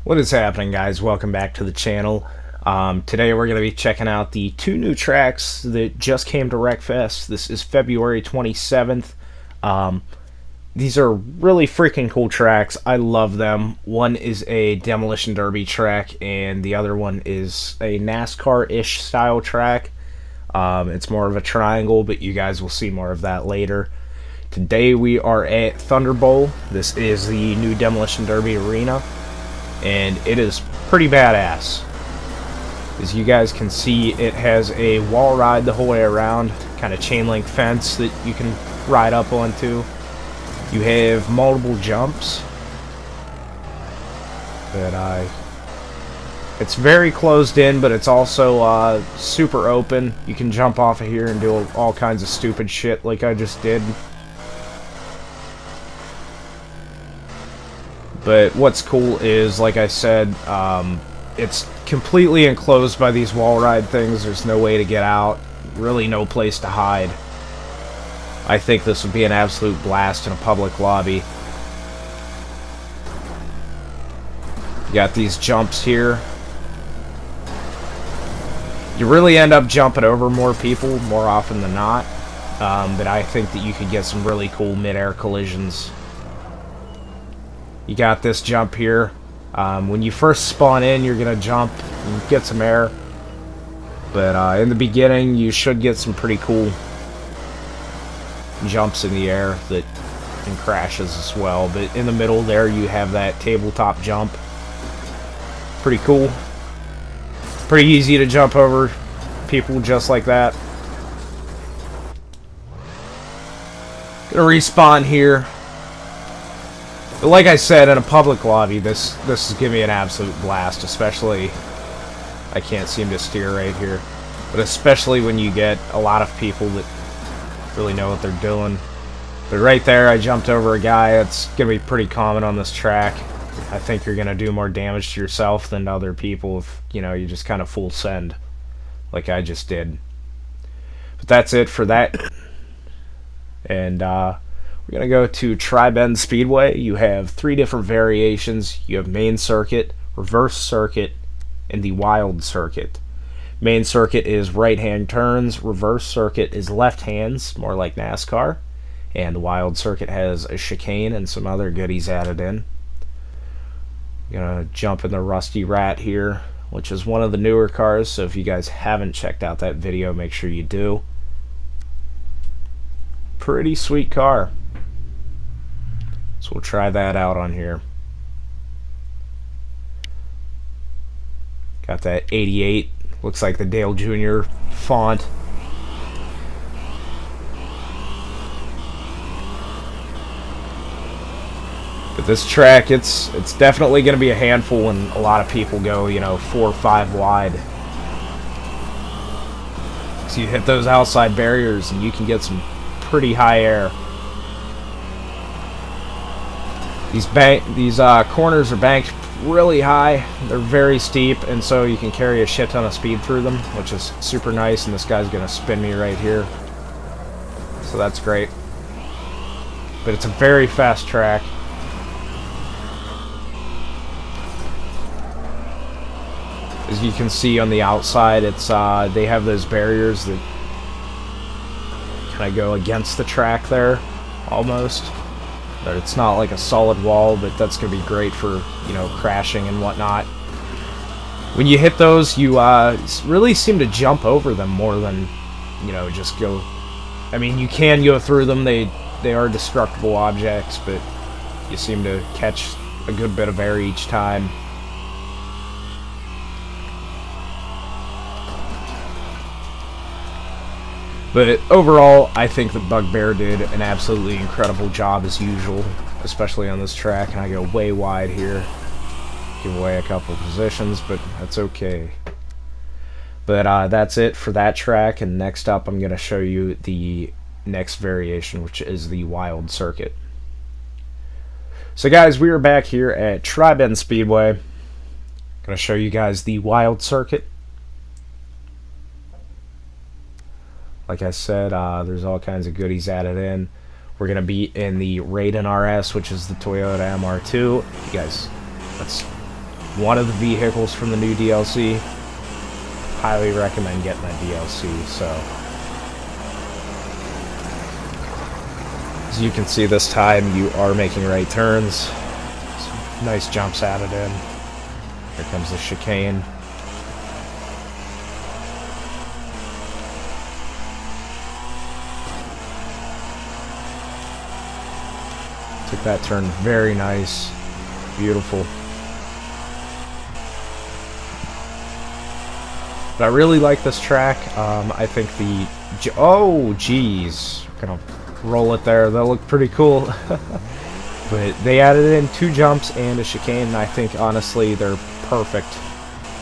What is happening, guys? Welcome back to the channel. Today we're going to be checking out the two new tracks that just came to Wreckfest. This is February 27th. These are really freaking cool tracks. I love them. One is a Demolition Derby track, and the other one is a NASCAR-ish style track. It's more of a triangle, but you guys will see more of that later. Today we are at Thunder Bowl. This is the new Demolition Derby arena, and it is pretty badass. As you guys can see, it has a wall ride the whole way around, kind of chain link fence that you can ride up onto. You have multiple jumps, but it's very closed in, but it's also super open. You can jump off of here and do all kinds of stupid shit like I just did. But what's cool is, like I said, it's completely enclosed by these wall ride things. There's no way to get out. Really no place to hide. I think this would be an absolute blast in a public lobby. You got these jumps here. You really end up jumping over more people more often than not. But I think that you could get some really cool mid-air collisions. You got this jump here. When you first spawn in, you're going to jump and get some air. But in the beginning, you should get some pretty cool jumps in the air and crashes as well. But in the middle there, you have that tabletop jump. Pretty cool. Pretty easy to jump over people just like that. Gonna respawn here. But like I said, in a public lobby, this is giving me an absolute blast, especially, I can't seem to steer right here, but especially when you get a lot of people that really know what they're doing. But right there, I jumped over a guy. It's going to be pretty common on this track. I think you're going to do more damage to yourself than to other people if, you just kind of full send, like I just did. But that's it for that. And, we're going to go to Tri-Bend Speedway. You have three different variations. You have main circuit, reverse circuit, and the wild circuit. Main circuit is right-hand turns. Reverse circuit is left hands, more like NASCAR. And the wild circuit has a chicane and some other goodies added in. I'm going to jump in the Rusty Rat here, which is one of the newer cars. So if you guys haven't checked out that video, make sure you do. Pretty sweet car. So we'll try that out on here. Got that 88. Looks like the Dale Jr. font. But this track, it's definitely going to be a handful when a lot of people go, 4 or 5 wide. So you hit those outside barriers and you can get some pretty high air. These corners are banked really high. They're very steep, and so you can carry a shit ton of speed through them, which is super nice. And this guy's gonna spin me right here, so that's great. But it's a very fast track. As you can see on the outside, it's they have those barriers that kind of go against the track there, almost. It's not like a solid wall, but that's going to be great for, crashing and whatnot. When you hit those, you really seem to jump over them more than, just go... I mean, you can go through them. They are destructible objects, but you seem to catch a good bit of air each time. But overall, I think the Bugbear did an absolutely incredible job as usual, especially on this track, and I go way wide here. Give away a couple of positions, but that's okay. But that's it for that track, and next up I'm going to show you the next variation, which is the wild circuit. So guys, we are back here at Tri-Bend Speedway. I'm going to show you guys the wild circuit. Like I said, there's all kinds of goodies added in. We're going to be in the Raiden RS, which is the Toyota MR2. You guys, let's one of the vehicles from the new DLC. Highly recommend getting that DLC. So, as you can see, this time you are making right turns. Some nice jumps added in. Here comes the chicane. Took that turn very nice. Beautiful. But I really like this track. I think the... Oh, geez. Gonna roll it there. That looked pretty cool. But they added in 2 jumps and a chicane, and I think, honestly, they're perfect.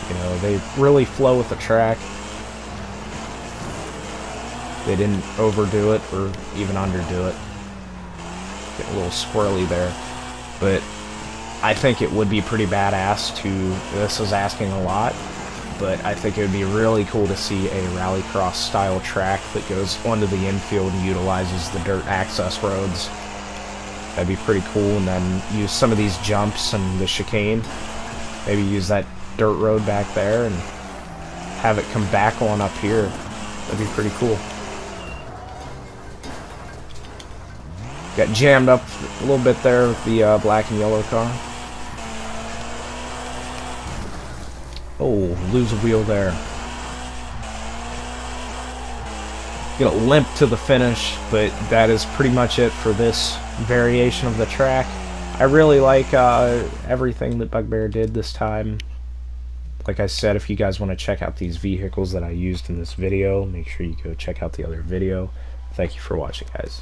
You know, they really flow with the track. They didn't overdo it or even underdo it. Get a little squirrely there. But I think it would be pretty badass to... This is asking a lot. But I think it would be really cool to see a rallycross style track that goes onto the infield and utilizes the dirt access roads. That'd be pretty cool, and then use some of these jumps and the chicane. Maybe use that dirt road back there and have it come back on up here. That'd be pretty cool. Got jammed up a little bit there with the black and yellow car. Oh, lose a wheel there. Gonna limp to the finish, but that is pretty much it for this variation of the track. I really like everything that Bugbear did this time. Like I said, if you guys want to check out these vehicles that I used in this video, make sure you go check out the other video. Thank you for watching, guys.